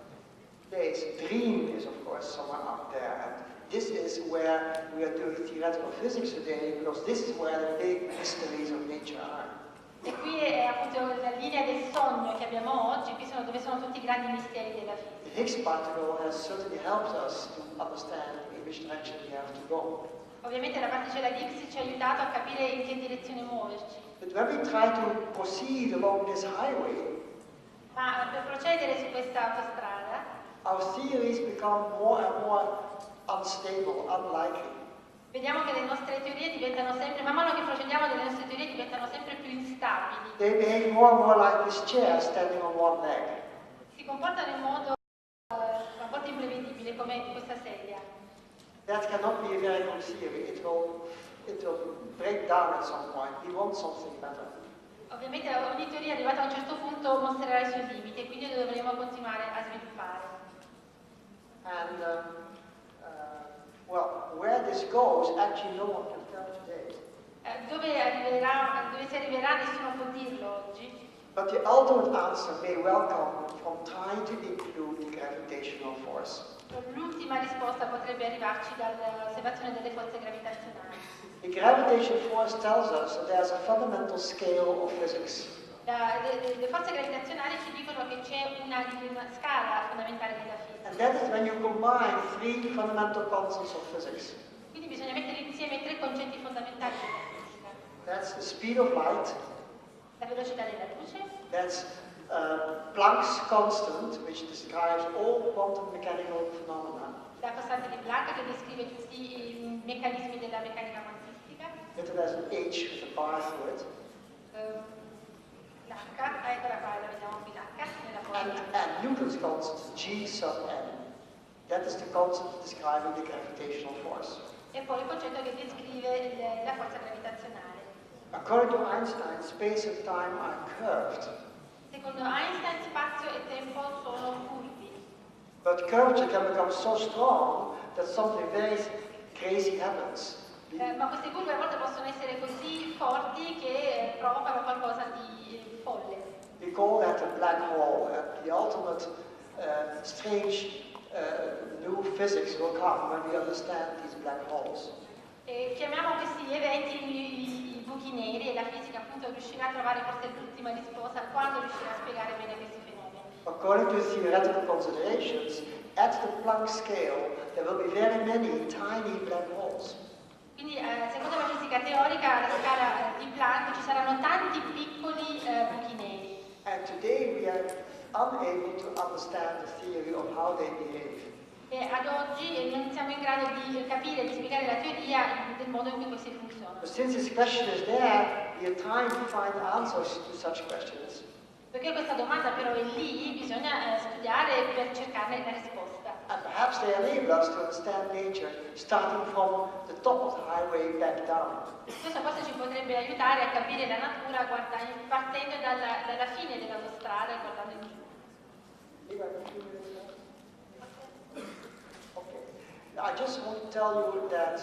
Today's dream is, of course, somewhere up there. And this is where we are doing theoretical physics today, because this is where the big mysteries of nature are. E qui è appunto la linea del sogno che abbiamo oggi, qui sono dove sono tutti i grandi misteri della fisica. The Higgs particle has certainly helped us to understand in which direction we have to go. Ovviamente la particella di Higgs ci ha aiutato a capire in che direzione muoverci. But when we try to proceed along this highway, Ma per procedere su questa autostrada, our theories become more and more unstable, unlikely. vediamo che le nostre teorie diventano sempre, man mano che procediamo, le nostre teorie diventano sempre più instabili. They behave more and more like this chair standing on one leg. Si comportano in modo a volte imprevedibile, come questa sedia. That cannot be a very good theory. It will break down at some point. We want something better. Ovviamente ogni teoria arrivata a un certo punto mostrerà i suoi limiti e quindi dovremo continuare a sviluppare. And well, where this goes, actually no one can tell today. Dove si arriverà nessuno può dirlo oggi. But the ultimate answer may well come from trying to include the gravitational force. L'ultima risposta potrebbe arrivarci dall'osservazione delle forze gravitazionali. The gravitational force tells us that there's a fundamental scale of physics. Le forze gravitazionali ci dicono che c'è una scala fondamentale della fisica. And that is when you combine three fundamental constants of physics. Quindi bisogna mettere insieme tre concetti fondamentali della fisica. That's the speed of light. La velocità della luce. That's Planck's constant, which describes all quantum mechanical phenomena. La costante di Planck che descrive tutti i meccanismi della meccanica quantistica. It has an H with a bar through it. L'H, eccola qua, la vediamo qui l'H nella formula. And Newton's constant, G sub n. That is the constant describing the gravitational force. E poi il concetto che descrive la forza gravitazionale. According to Einstein, space and time are curved. Secondo Einstein spazio e tempo sono curvi. But curvature can become so strong that something very crazy happens. Ma queste curve a volte possono essere così forti che provocano qualcosa di folle. We call that a black hole. The ultimate strange new physics will come when we understand these black holes. E chiamiamo questi eventi i buchi neri e la fisica appunto riuscirà a trovare forse l'ultima risposta quando riuscirà a spiegare bene questi fenomeni. According to theoretical considerations, at the Planck scale, there will be very many tiny black holes. Quindi, secondo la fisica teorica, alla scala di Planck ci saranno tanti piccoli buchi neri. And today we are unable to understand the theory of how they behave. E ad oggi non siamo in grado di capire, di spiegare la teoria del modo in cui questi funzionano. But since this question is there, we have time to find answers to such questions. Perché questa domanda però è lì, bisogna studiare per cercarne la risposta. And perhaps they enable us to understand nature, starting from the top of the highway back down. Questo forse ci potrebbe aiutare a capire la natura partendo dalla fine dell'autostrada e guardando in giù. Okay. I just want to tell you that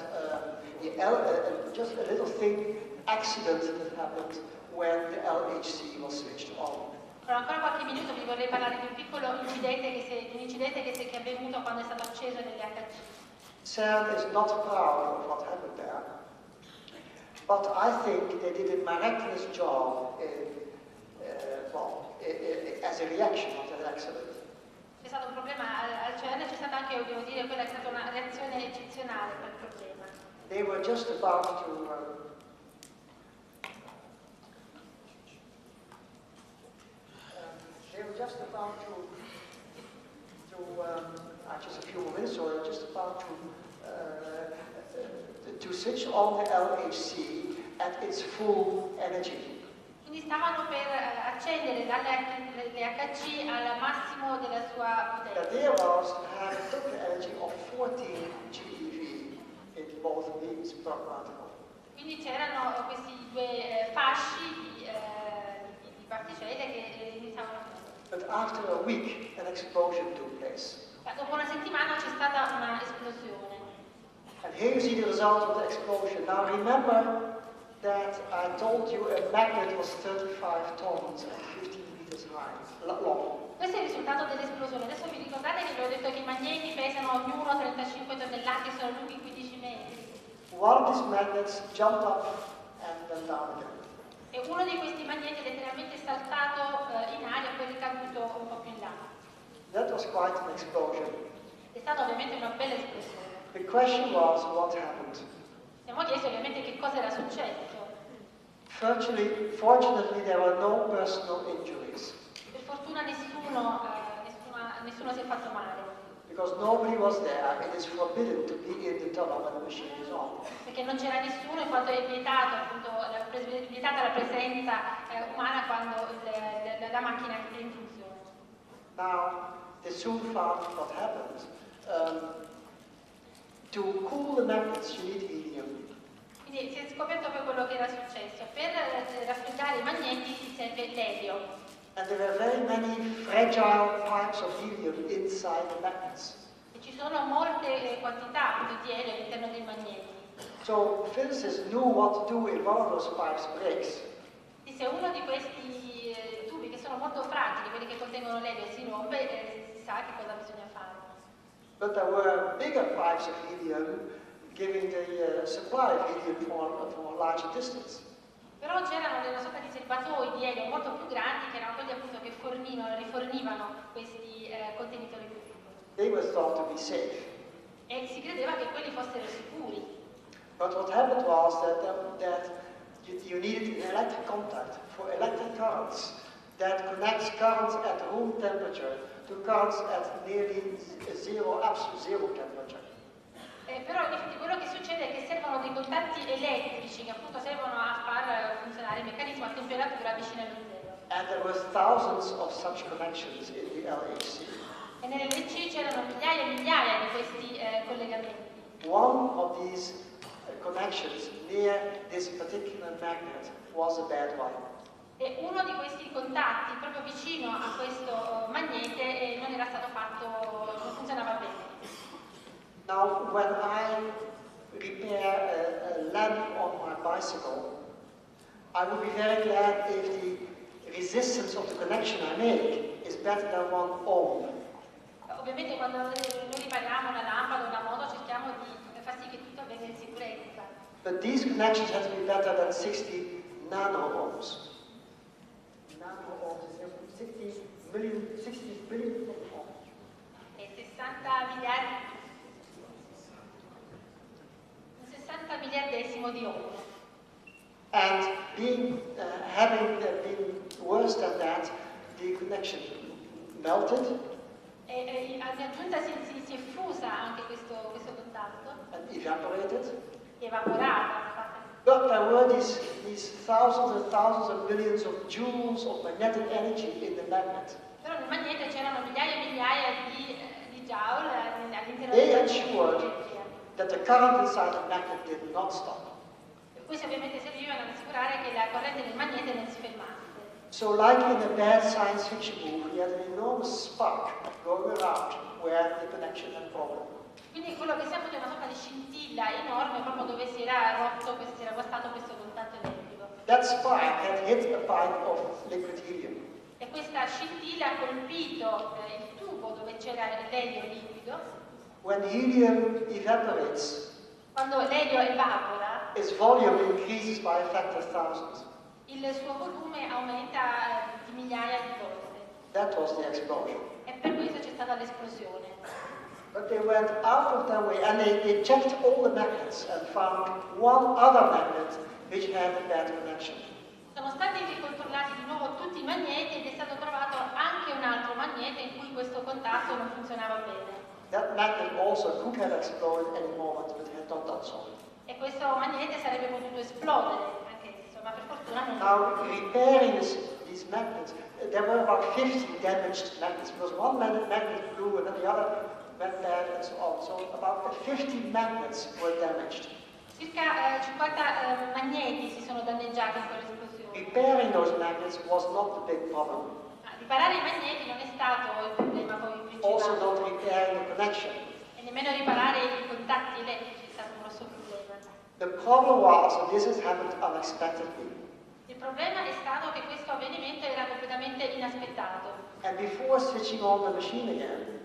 just a little thing, accident that happened when the LHC was switched on. Però ancora qualche minuto vi vorrei parlare di un piccolo incidente che è avvenuto quando è stato acceso nell'HC. CERN is not proud of what happened there, but I think they did a miraculous job as a reaction of that accident. C'è stato un problema al CERN, c'è stata anche, devo dire, quella che è stata una reazione eccezionale per il problema. They were just about to just a few more minutes, or just about to switch on the LHC at its full energy. Quindi stavano per accendere l'LHC al massimo della sua potenza. The idea was to have a total energy of 14 GeV in both beams per particle. Quindi c'erano questi due fasci di particelle che iniziavano a But after a week, an explosion took place. Dopo una settimana c'è stata una esplosione. And here you see the result of the explosion. Now remember that I told you a magnet was 35 tons and 15 meters high, long. Questo è il risultato dell'esplosione. Adesso vi ricordate che vi ho detto che i magneti pesano ognuno 35 tonnellate e sono lunghi 15 metri. One of these magnets jumped up and went down again. E uno di questi magneti è letteralmente saltato in aria e poi è caduto un po' più in là. That was quite an explosion. È stata ovviamente una bella esplosione. The question was, what happened? Siamo chiesti ovviamente che cosa era successo. Fortunately, there were no personal injuries. Per fortuna nessuno si è fatto male. Because nobody was there, it is forbidden to be in the tunnel when the machine is on. Perché non c'era nessuno in quanto è vietata la presenza umana quando la macchina è in funzione. Now, they soon found what happened. To cool the magnets, you need helium. Quindi si è scoperto poi quello che era successo. Per raffreddare i magneti si serve l'elio. And there are very many fragile pipes of helium inside the magnets. E ci sono molte quantità di elio all'interno dei magneti. So physicists knew what to do if one of those pipes breaks. E se uno di questi tubi che sono molto fragili, quelli che contengono l'elio, si rompe, si sa che cosa bisogna fare. But there were bigger pipes of helium giving the supply of helium for a larger distance. Però c'erano una sorta di serbatoi di elio molto più grandi che erano quelli appunto che rifornivano questi contenitori più piccoli. They were thought to be safe. E si credeva che quelli fossero sicuri. But what happened was that you needed an electric contact for electric currents that connects currents at room temperature to currents at nearly zero, absolute zero temperature. Però in effetti quello che succede è che servono dei contatti elettrici che appunto servono a far funzionare il meccanismo a temperatura vicina allo zero. And there were thousands of such connections in the LHC. E nell'LHC c'erano migliaia e migliaia di questi collegamenti. One of these connections near this particular magnet was a bad one. E uno di questi contatti proprio vicino a questo magnete non era stato fatto, non funzionava bene. Now, when I repair a lamp on my bicycle, I would be very glad if the resistance of the connection I make is better than 1 ohm. Ovviamente quando noi ripariamo una lampada o una moto cerchiamo di far sì che tutto avvenga in sicurezza. But these connections have to be better than 60 nano-ohms. Nano-ohms is 60 billion ohms. E 60 miliardesimo di ohm. And having been worse than that, the connection melted. E in aggiunta si è fusa anche questo contatto. And evaporated. Evaporata. But there were these thousands and thousands of millions of joules of magnetic energy in the magnet. Però nel magnete c'erano migliaia e migliaia di joule all'interno They del ensured that the current inside the magnet did not stop. E questi ovviamente servivano ad assicurare che la corrente del magnete non si fermasse. So like in a bad science fiction movie, you had an enormous spark going around where the connection had problem. Quindi quello che si è avuto è una sorta di scintilla enorme proprio dove si era guastato questo contatto elettrico. That spark had hit a pipe of liquid helium. E E questa scintilla ha colpito il tubo dove c'era l'elio liquido. When helium evaporates, quando l'elio evapora, its volume increases by a factor of thousands. Il suo volume aumenta di migliaia di volte. That was the explosion. E per questo c'è stata l'esplosione. But they went out of their way and they checked all the magnets and found one other magnet which had a bad connection. Sono stati ricontrollati di nuovo tutti i magneti ed è stato trovato anche un altro magnete in cui questo contatto non funzionava bene. That magnet also could have exploded any moment, but had not done so. E questo magnete sarebbe potuto esplodere anch'esso, ma per fortuna non. Now, repairing these magnets, there were about 50 damaged magnets, because one magnet blew and then the other went bad and so on. So about 50 magnets were damaged. Circa 50 magneti si sono danneggiati in quell'esplosione. Repairing those magnets was not the big problem. Riparare i magneti non è stato il problema poi principale. Also not repairing the connection. E nemmeno riparare i contatti elettrici è stato un grosso problema. The problem was that this has happened unexpectedly. Il problema è stato che questo avvenimento era completamente inaspettato. And before switching on the machine again,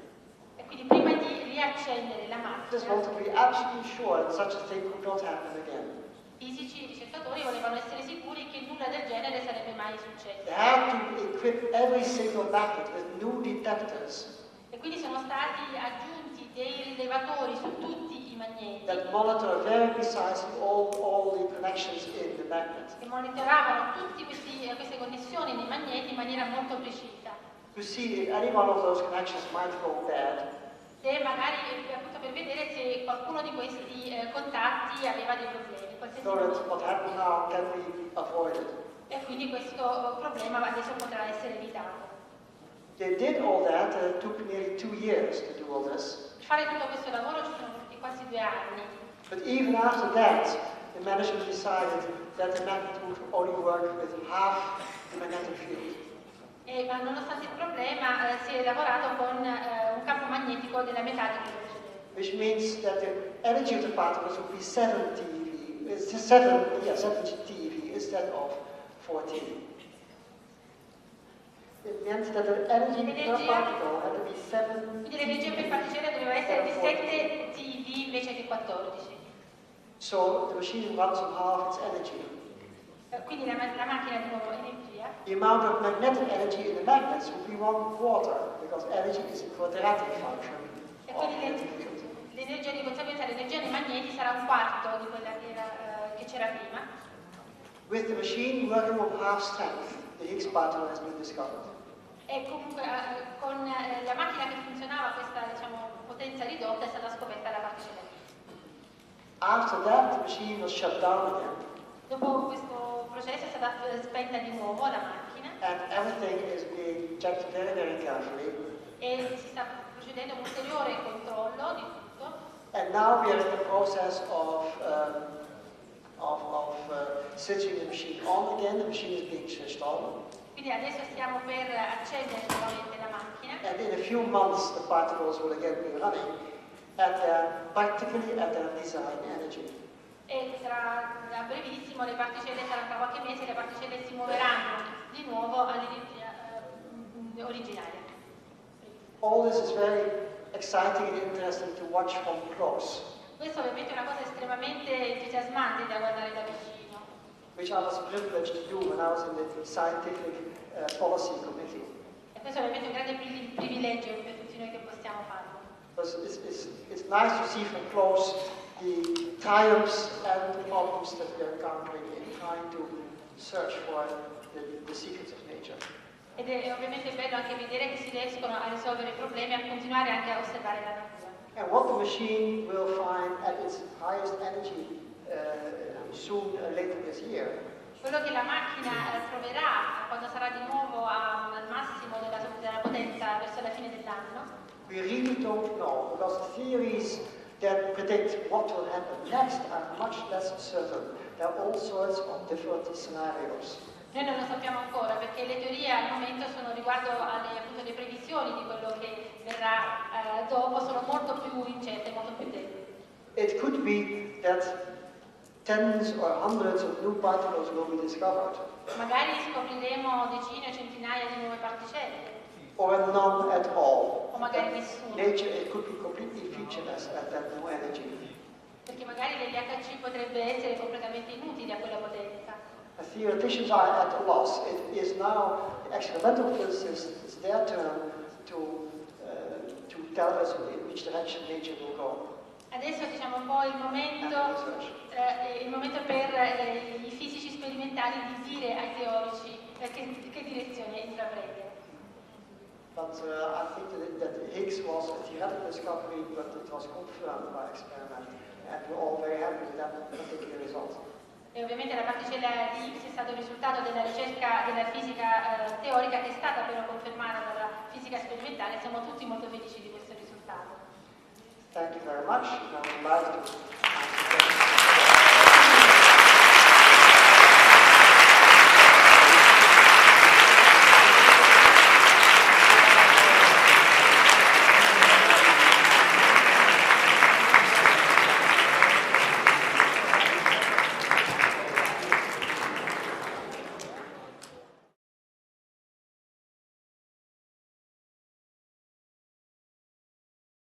e quindi prima di riaccendere la just macchina, want to be absolutely sure that such a thing could not happen again. fisici e ricercatori volevano essere sicuri che nulla del genere sarebbe mai successo. They had to equip every single magnet with new detectors E quindi sono stati aggiunti dei rilevatori su tutti i magneti that monitor very precisely all the connections in the magnet. che monitoravano tutte queste connessioni nei magneti in maniera molto precisa. To see if any one of those connections might go bad, E magari appunto per vedere se qualcuno di questi contatti aveva dei problemi. Qualsiasi so that modo. what happened now can be avoided. E quindi questo problema adesso potrà essere evitato. They did all that, and it took nearly 2 years to do all this. Per fare tutto questo lavoro ci sono voluti quasi 2 anni. But even after that, the management decided that the magnet would only work with half the magnetic field. Ma nonostante il problema si è lavorato con un campo magnetico della metà di quello precedente. Which means that the energy of the particles would be 7 TeV instead of 4 TeV. It meant that the energy per particle had to be 7 Quindi l'energia per particella doveva essere di 7 TeV invece che 14. So the machine runs on half its energy. Quindi la macchina di nuovo energia. The amount of magnetic energy in the magnets would be 1/4, because energy is a quadratic function E of quindi magnetic field. l'energia di conseguenza, l'energia dei magneti sarà un quarto di quella che c'era prima. With the machine working on half strength, the Higgs particle has been discovered. E comunque con la macchina che funzionava a questa potenza ridotta è stata scoperta la particella. After that, the machine was shut down again, Dopo questo processo è stata spenta di nuovo la macchina and everything is being checked very, very carefully. e si sta procedendo a un ulteriore controllo di tutto. And now we are in the process of switching the machine on again. The machine is being switched on. Quindi adesso stiamo per accendere nuovamente la macchina And in a few months, the particles will again be running practically at their design energy. e a brevissimo le particelle saranno tra qualche mese, le particelle si muoveranno di nuovo all'energia originaria. All this is very exciting and interesting to watch from close, Questo ovviamente è una cosa estremamente entusiasmante da guardare da vicino, which I was privileged to do when I was in the Scientific Policy Committee. e questo è ovviamente un grande privilegio per tutti noi che possiamo farlo. Because it's nice to see from close the triumphs and the problems that we are encountering in trying to search for the secrets of nature. Ed è ovviamente bello anche vedere che si riescono a risolvere i problemi e a continuare anche a osservare la natura. And what the machine will find at its highest energy soon later this year Quello che la macchina troverà quando sarà di nuovo al massimo della potenza verso la fine dell'anno, we really don't know, because the theories that predict what will happen next are much less certain. There are all sorts of different scenarios. noi non lo sappiamo ancora perché le teorie al momento sono riguardo appunto le previsioni di quello che verrà dopo, sono molto più incerte, molto più deboli. It could be that tens or hundreds of new particles will be discovered. Magari scopriremo decine o centinaia di nuove particelle. Or none at all. O magari nessuno. Nature, it could be completely featureless at that new energy. Perché magari l'LHC potrebbe essere completamente inutile a quella potenza. Theoreticians are at a loss. It is now the experimental physicists, it's their turn to tell us in which direction nature will go. Adesso diciamo un po' il momento per i fisici sperimentali di dire ai teorici che direzione intraprendere. But I think that Higgs was a theoretical discovery, but it was confirmed by experiment, and we're all very happy with that particular result. E ovviamente la particella di Higgs è stato il risultato della ricerca della fisica teorica, che è stata però confermata dalla fisica sperimentale, e siamo tutti molto felici di questo risultato. Thank you very much. I would like to